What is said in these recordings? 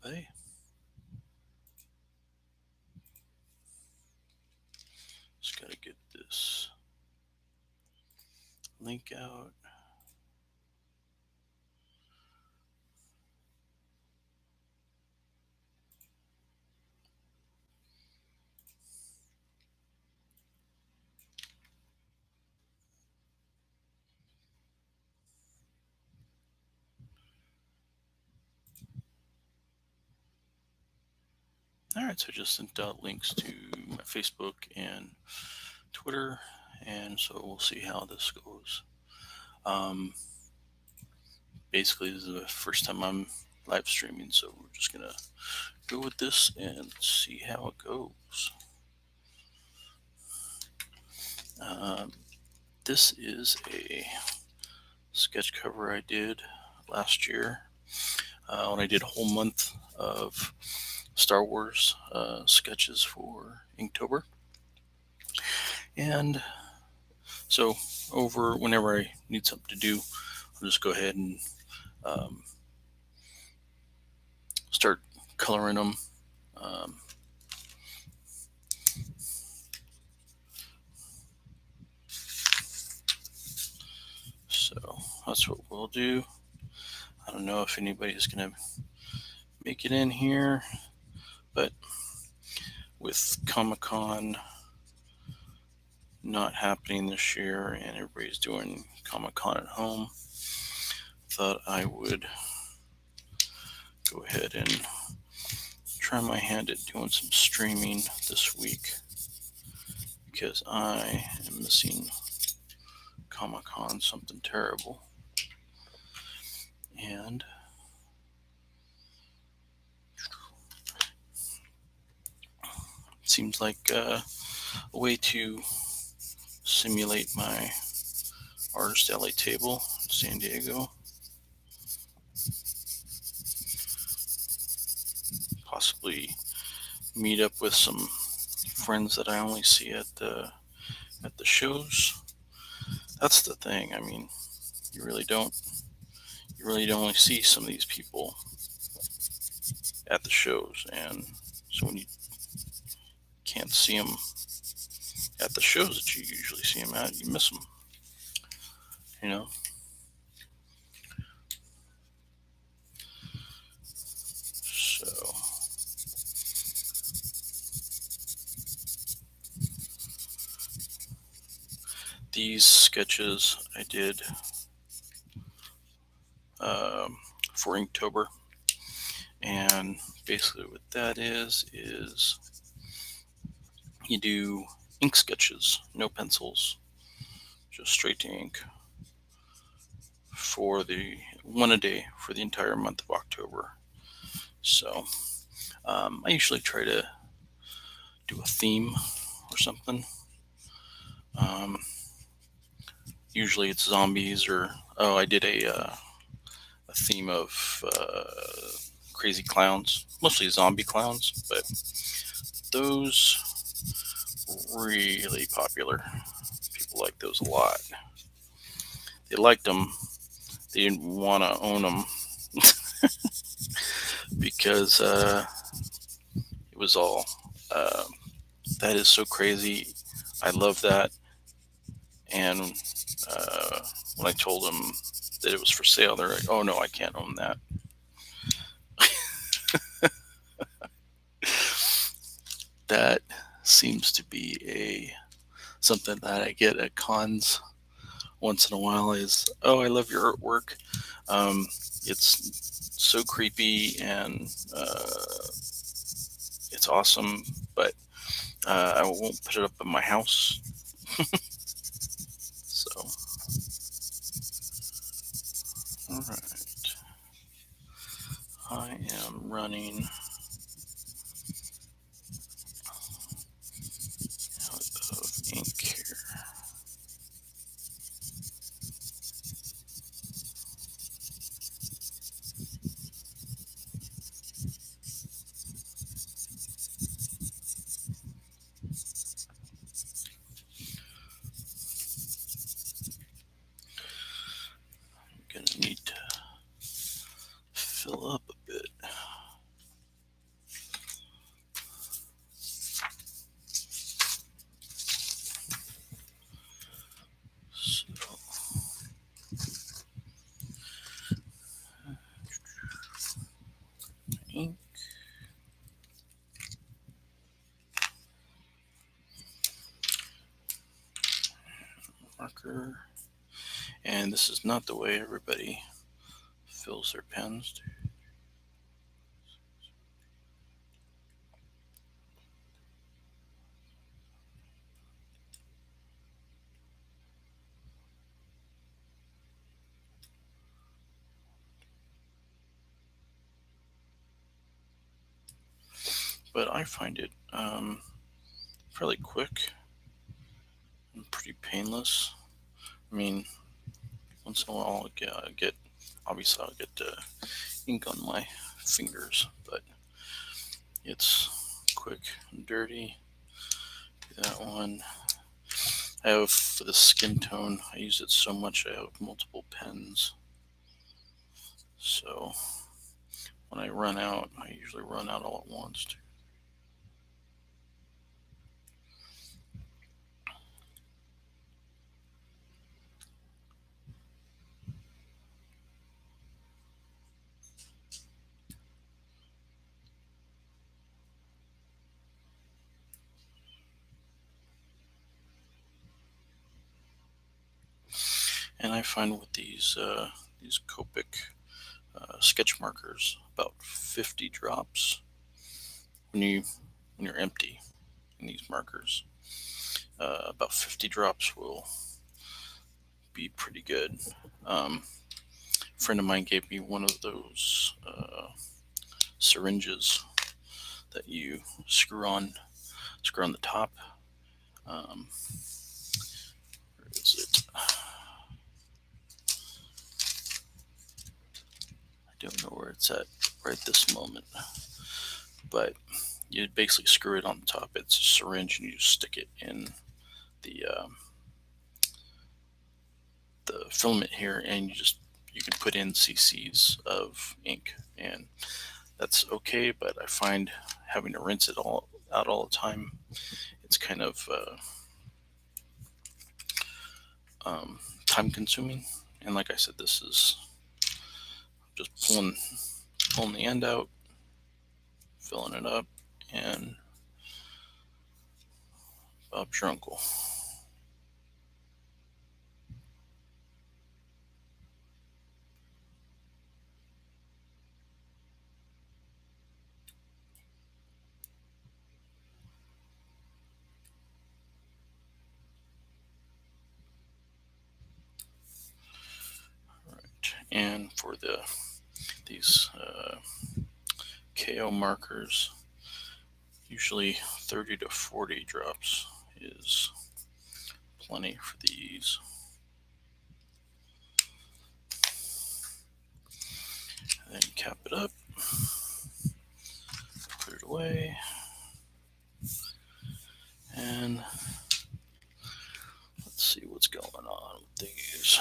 Hey. Just gotta get this link out. All right, so I just sent out links to my Facebook and Twitter, and so we'll see how this goes. Basically, this is the first time I'm live streaming, so we're just gonna go with this and see how it goes. This is a sketch cover I did last year when I did a whole month of Star Wars sketches for Inktober. And so over whenever I need something to do, I'll just go ahead and start coloring them. So that's what we'll do. I don't know if anybody's going to make it in here, but with Comic-Con not happening this year and everybody's doing Comic-Con at home, thought I would go ahead and try my hand at doing some streaming this week because I am missing Comic-Con, something terrible. And it seems like a way to simulate my artist alley table in San Diego. Possibly meet up with some friends that I only see at the shows. That's the thing. I mean, you really don't only see some of these people at the shows, and so when you can't see them at the shows that you usually see them at, you miss them. You know. So these sketches I did for Inktober, and basically what that is you do ink sketches, no pencils, just straight to ink for the one a day for the entire month of October. So I usually try to do a theme or something. Usually it's zombies, or I did a theme of crazy clowns, mostly zombie clowns, but those really popular. People like those a lot. They liked them. They didn't want to own them because it was all that is so crazy. I love that. And when I told them that it was for sale, they're like, "Oh no, I can't own that." That seems to be something that I get at cons once in a while. Is, "Oh, I love your artwork. It's so creepy and it's awesome, but I won't put it up in my house." So, all right, I am running out of ink here. I'm gonna need to fill up a bit. marker. And this is not the way everybody fills their pens. But I find it fairly quick and pretty painless. I mean, once in a while I'll get obviously I'll get ink on my fingers, but it's quick and dirty. Do that one. I have, for the skin tone, I use it so much I have multiple pens. So when I run out, I usually run out all at once. And I find with these Copic sketch markers, about 50 drops when you're empty in these markers. About 50 drops will be pretty good. A friend of mine gave me one of those syringes that you screw on the top. Where is it? I don't know where it's at right this moment, but you basically screw it on the top. It's a syringe, and you stick it in the filament here, and you can put in cc's of ink, and that's okay. But I find having to rinse it all out all the time, it's kind of time consuming. And like I said, this is just pulling the end out, filling it up, and Bob's your uncle. And for these KO markers, usually 30 to 40 drops is plenty for these. And then cap it up, put it away, and let's see what's going on with these.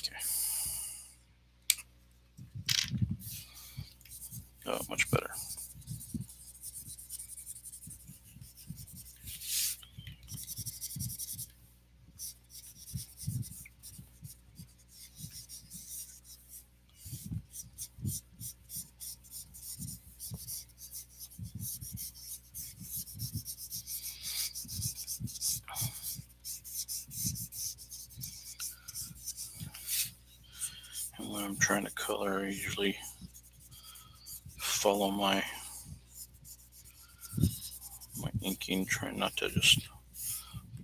Okay. Oh, much better. And when I'm trying to color, I usually follow my inking, trying not to just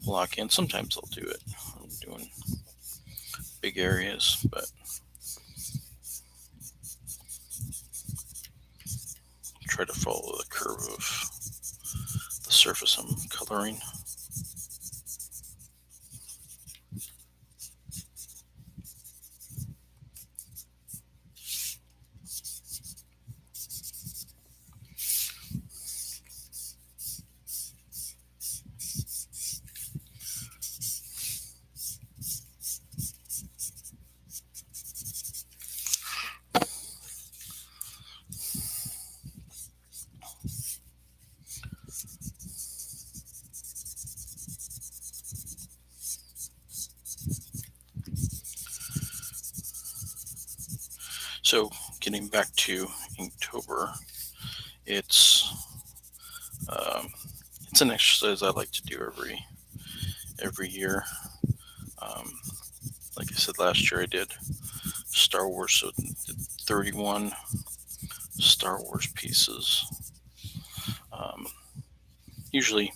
block in. Sometimes I'll do it. I'm doing big areas, but try to follow the curve of the surface I'm coloring. So getting back to Inktober, it's it's an exercise I like to do every year. Like I said, last year I did Star Wars, so did 31 Star Wars pieces. Usually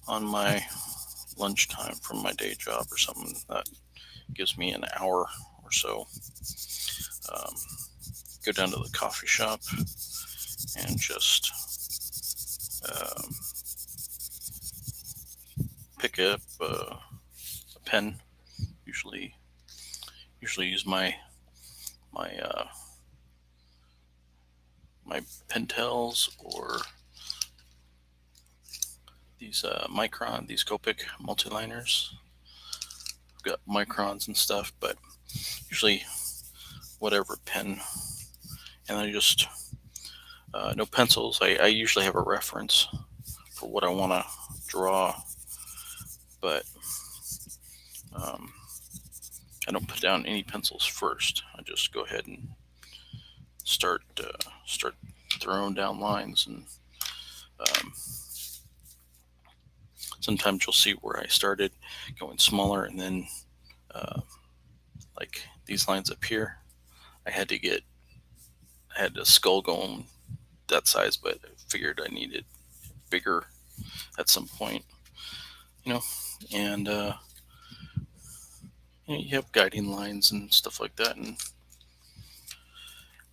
on my lunchtime from my day job or something, that gives me an hour or so. Go down to the coffee shop and just pick up a pen. Usually use my Pentels or these these Copic multiliners. I've got microns and stuff, but usually whatever pen. And I just no pencils. I usually have a reference for what I want to draw, but I don't put down any pencils first. I just go ahead and start throwing down lines, and sometimes you'll see where I started going smaller, and then like these lines up here, I had a skull going that size, but I figured I needed bigger at some point, and you have guiding lines and stuff like that, and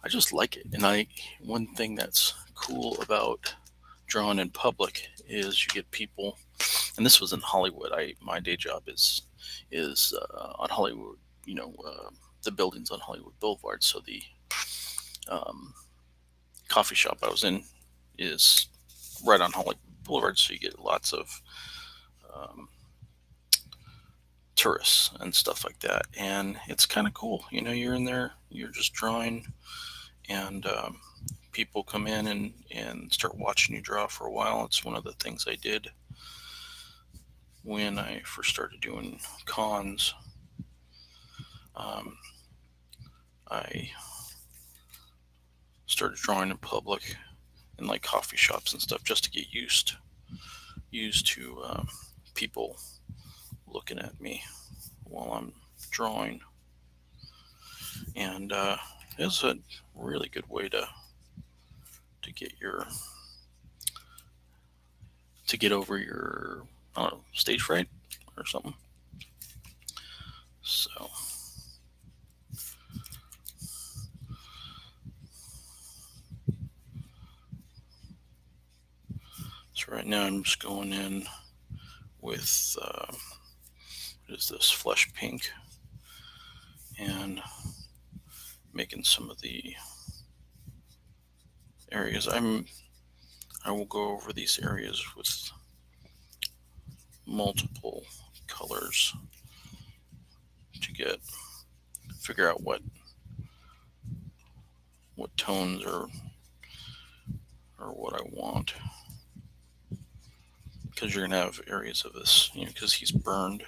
I just like it. And one thing that's cool about drawing in public is you get people, and this was in Hollywood. My day job is on Hollywood, the buildings on Hollywood Boulevard. So the coffee shop I was in is right on Hollywood Boulevard, so you get lots of tourists and stuff like that, and it's kind of cool. You're in there, you're just drawing, and people come in and start watching you draw for a while. It's one of the things I did when I first started doing cons. I started drawing in public in like coffee shops and stuff, just to get used to people looking at me while I'm drawing. And it's a really good way to get over your, I don't know, stage fright or something. So right now I'm just going in with what is this, flesh pink, and making some of the areas. I will go over these areas with multiple colors to figure out what tones or what I want, because you're gonna have areas of this, because he's burned.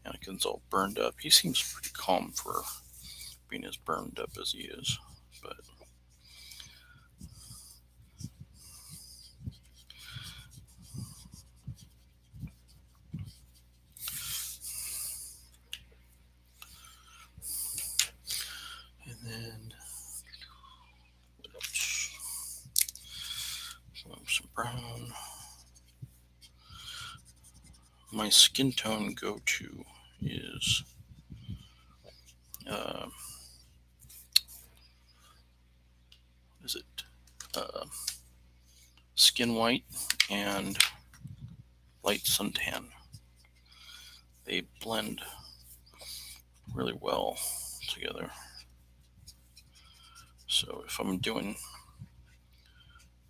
Anakin's all burned up. He seems pretty calm for being as burned up as he is, but and then some brown. My skin tone go-to is skin white and light suntan. They blend really well together. So if I'm doing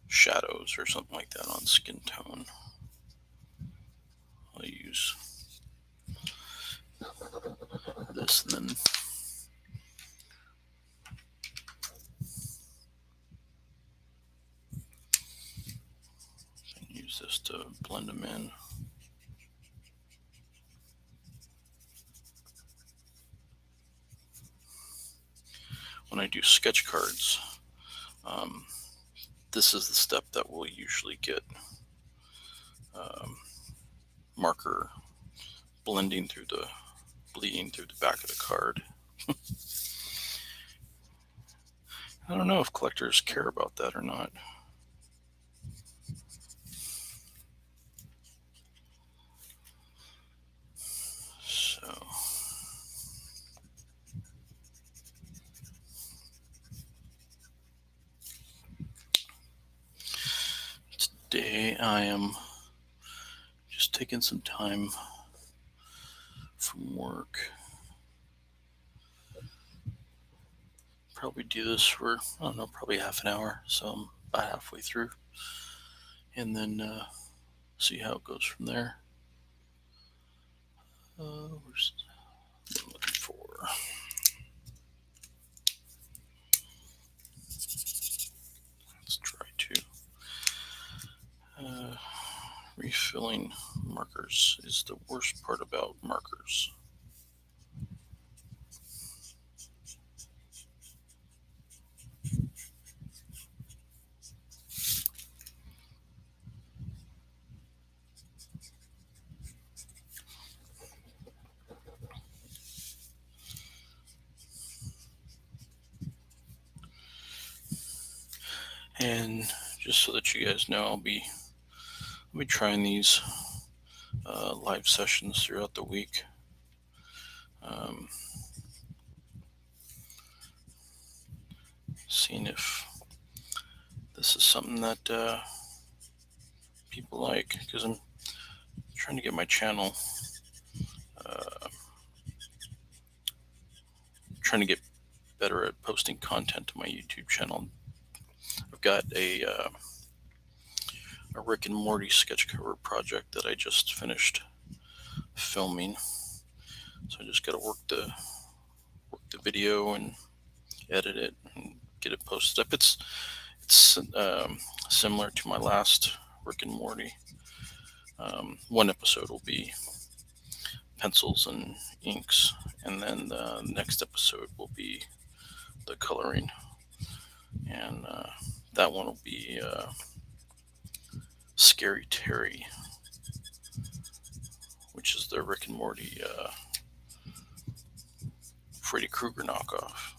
shadows or something like that on skin tone, I'll use this, and then use this to blend them in. When I do sketch cards, this is the step that we'll usually get marker bleeding through the back of the card. I don't know if collectors care about that or not. So today I am just taking some time from work. Probably do this for, I don't know, probably half an hour, so I'm about halfway through, and then see how it goes from there. Where's what I'm looking for? Let's try to refilling markers is the worst part about markers. And just so that you guys know, I'll be trying these live sessions throughout the week. Seeing if this is something that people like, because I'm trying to get my channel, trying to get better at posting content to my YouTube channel. I've got a Rick and Morty sketch cover project that I just finished filming, so I just got to work the video and edit it and get it posted up. It's similar to my last Rick and Morty. One episode will be pencils and inks, and then the next episode will be the coloring, and that one will be Scary Terry, which is the Rick and Morty Freddy Krueger knockoff.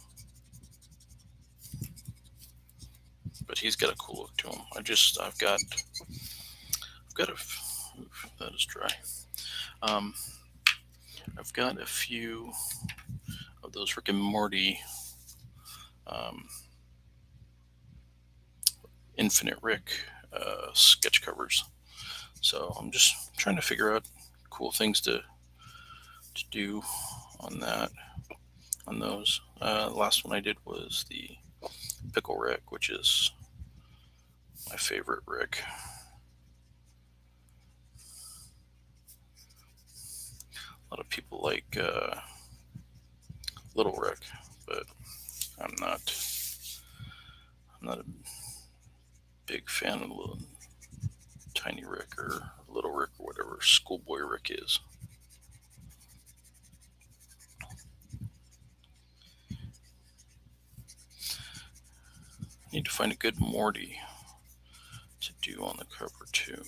But he's got a cool look to him. I've got that is dry. I've got a few of those Rick and Morty Infinite Rick sketch covers. So I'm just trying to figure out cool things to do on those. The last one I did was the Pickle Rick, which is my favorite Rick. A lot of people like Little Rick, but I'm not a big fan of little Tiny Rick or Little Rick or whatever Schoolboy Rick is. I need to find a good Morty to do on the cover too.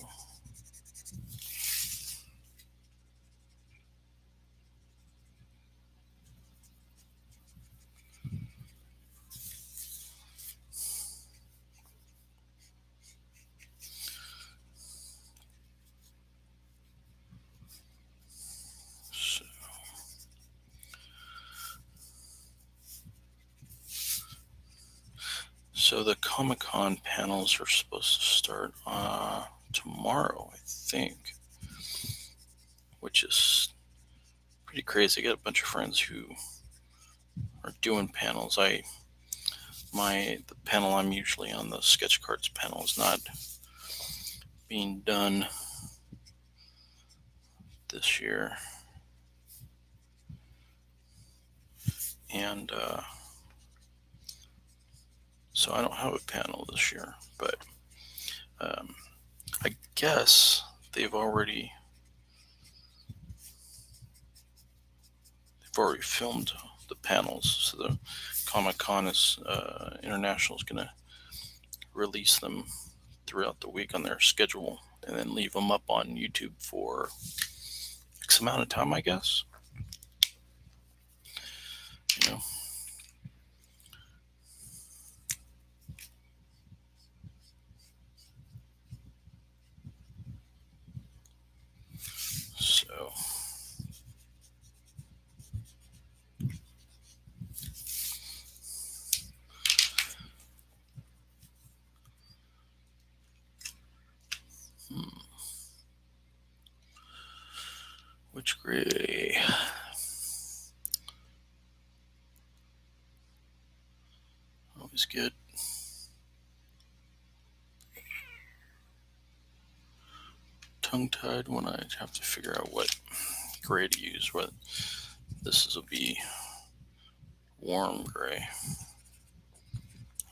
So the Comic-Con panels are supposed to start tomorrow, I think, which is pretty crazy. I got a bunch of friends who are doing panels. The panel I'm usually on, the Sketchcards panel, is not being done this year, and so I don't have a panel this year, but I guess they've already filmed the panels. So the Comic-Con International is going to release them throughout the week on their schedule, and then leave them up on YouTube for X amount of time, I guess. You know. So. Which gray? Always good. Tongue-tied when I have to figure out what gray to use. What this will be warm gray.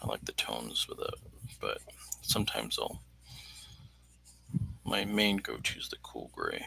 I like the tones with it, but sometimes my main go-to is the cool gray.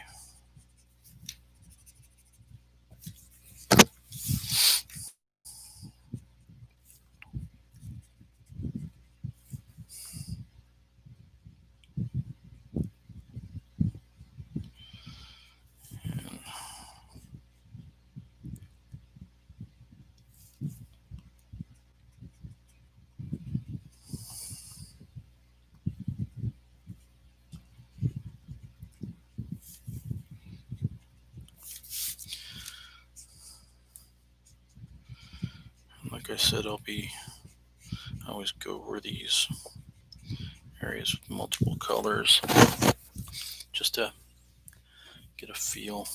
Like I said, I always go over these areas with multiple colors just to get a feel.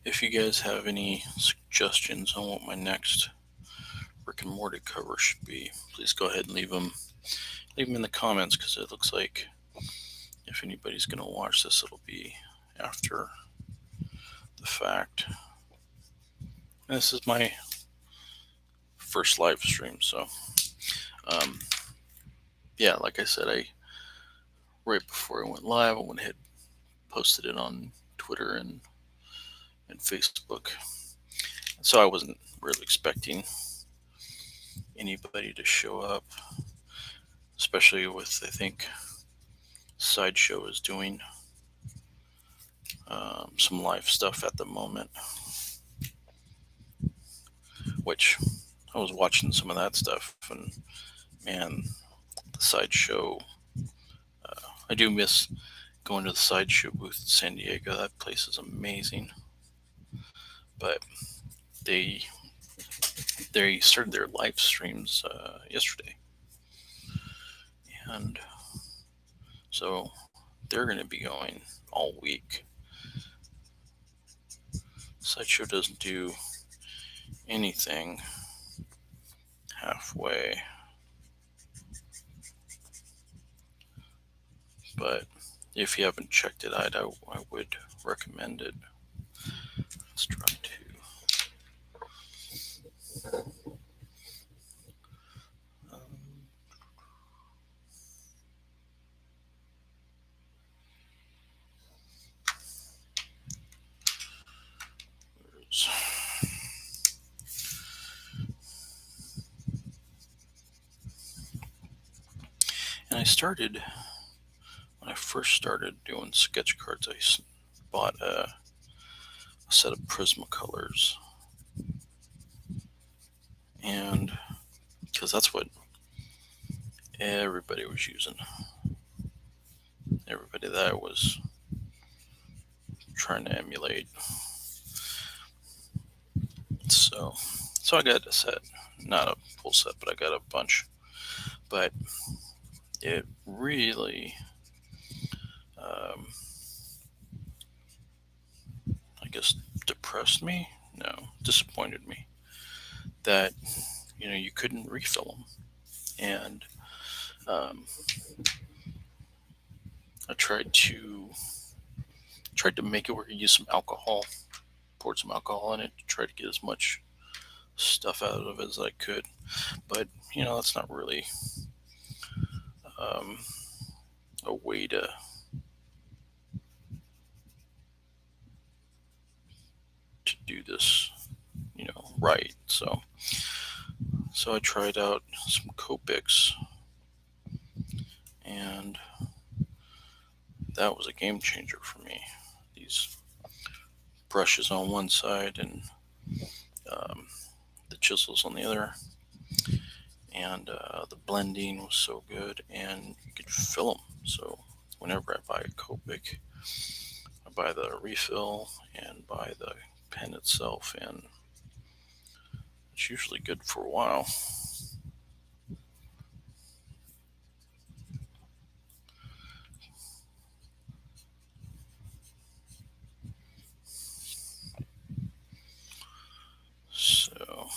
If you guys have any suggestions on what my next Rick and Morty cover should be, please go ahead and leave them in the comments, because it looks like if anybody's going to watch this, it'll be after the fact. And this is my first live stream, so yeah, like I said, right before I went live, I went ahead and posted it on Twitter and Facebook. So I wasn't really expecting anybody to show up, especially with, I think, Sideshow is doing some live stuff at the moment, which I was watching some of that stuff, and man, the Sideshow, I do miss going to the Sideshow booth in San Diego. That place is amazing. But they started their live streams yesterday, and so they're going to be going all week. Sideshow doesn't do anything halfway, but if you haven't checked it out, I would recommend it. Let's try to. And when I first started doing Sketchcards, I bought a set of Prismacolors, and because that's what everybody was using, everybody that I was trying to emulate. So I got a set, not a full set, but I got a bunch. But it really impressed me? No, disappointed me that you couldn't refill them. And I tried to make it where you use some alcohol, poured some alcohol in it to try to get as much stuff out of it as I could. But that's not really a way to do this, right. So I tried out some Copics, and that was a game changer for me. These brushes on one side and the chisels on the other, and the blending was so good, and you could fill them. So whenever I buy a Copic, I buy the refill and buy the pen itself, and it's usually good for a while. So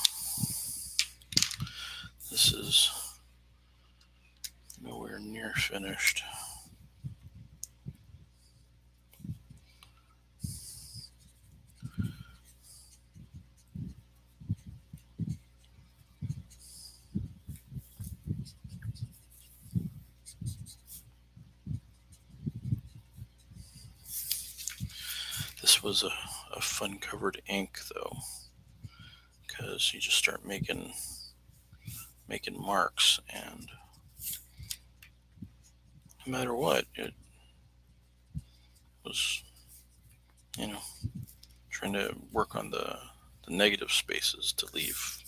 this is nowhere near finished. This was a fun covered ink though, because you just start making marks, and no matter what, it was trying to work on the negative spaces to leave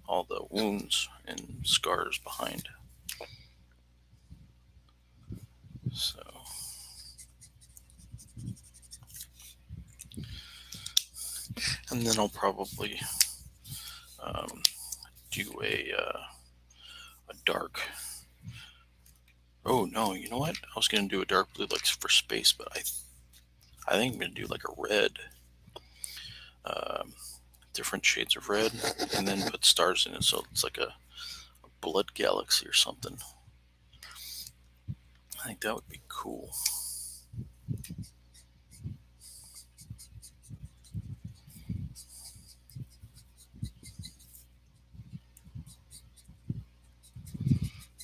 all the wounds and scars behind. So and then I'll probably do a dark. Oh no, you know what? I was gonna do a dark blue like for space, but I think I'm gonna do like a red, different shades of red, and then put stars in it, so it's like a blood galaxy or something. I think that would be cool.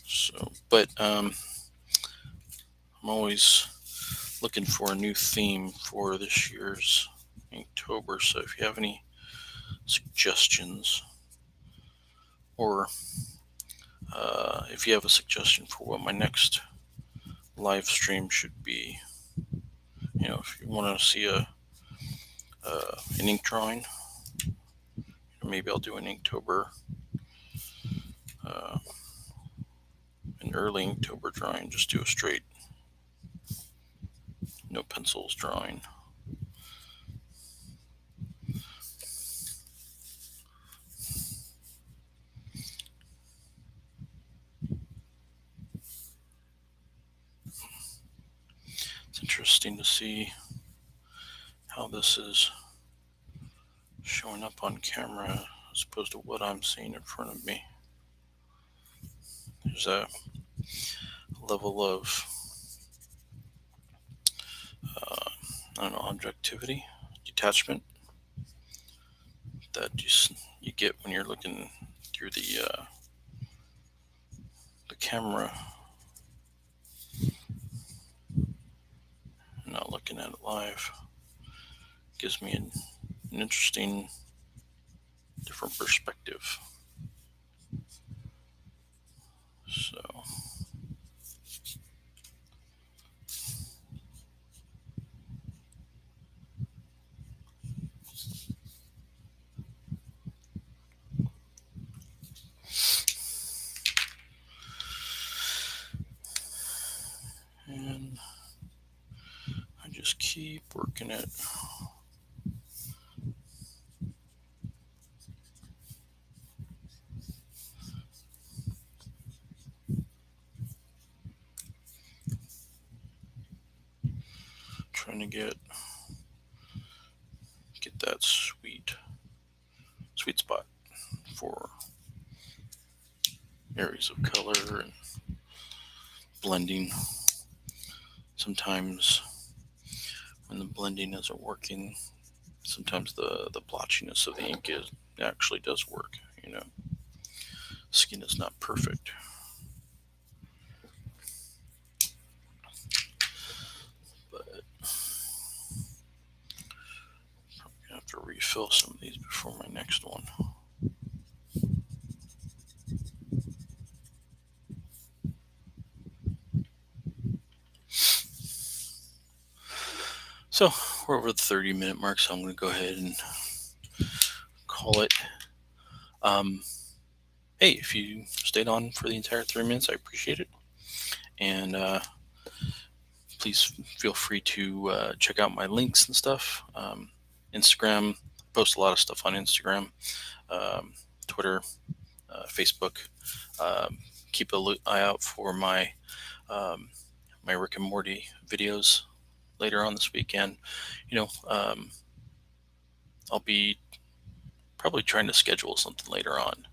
So, but I'm always looking for a new theme for this year's Inktober. So if you have any suggestions, or if you have a suggestion for what my next live stream should be, if you want to see an ink drawing, maybe I'll do an Inktober, an early Inktober drawing. Just do a straight, no pencils drawing. It's interesting to see how this is showing up on camera as opposed to what I'm seeing in front of me. There's a level of objectivity, detachment that you get when you're looking through the camera, not looking at it live. Gives me an interesting, different perspective. So and I just keep working it. Trying to get that sweet sweet spot for areas of color and blending. Sometimes when the blending isn't working, sometimes the blotchiness of the ink actually does work. Skin is not perfect. But I'm gonna have to refill some of these before my next one. So we're over the 30-minute mark, so I'm going to go ahead and call it. Hey, if you stayed on for the entire 3 minutes, I appreciate it. And please feel free to check out my links and stuff. Instagram, post a lot of stuff on Instagram, Twitter, Facebook. Keep an eye out for my my Rick and Morty videos later on this weekend. I'll be probably trying to schedule something later on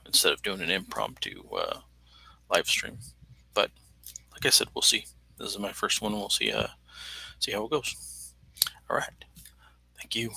instead of doing an impromptu live stream. But like I said, we'll see. This is my first one. We'll see how it goes. All right. Thank you.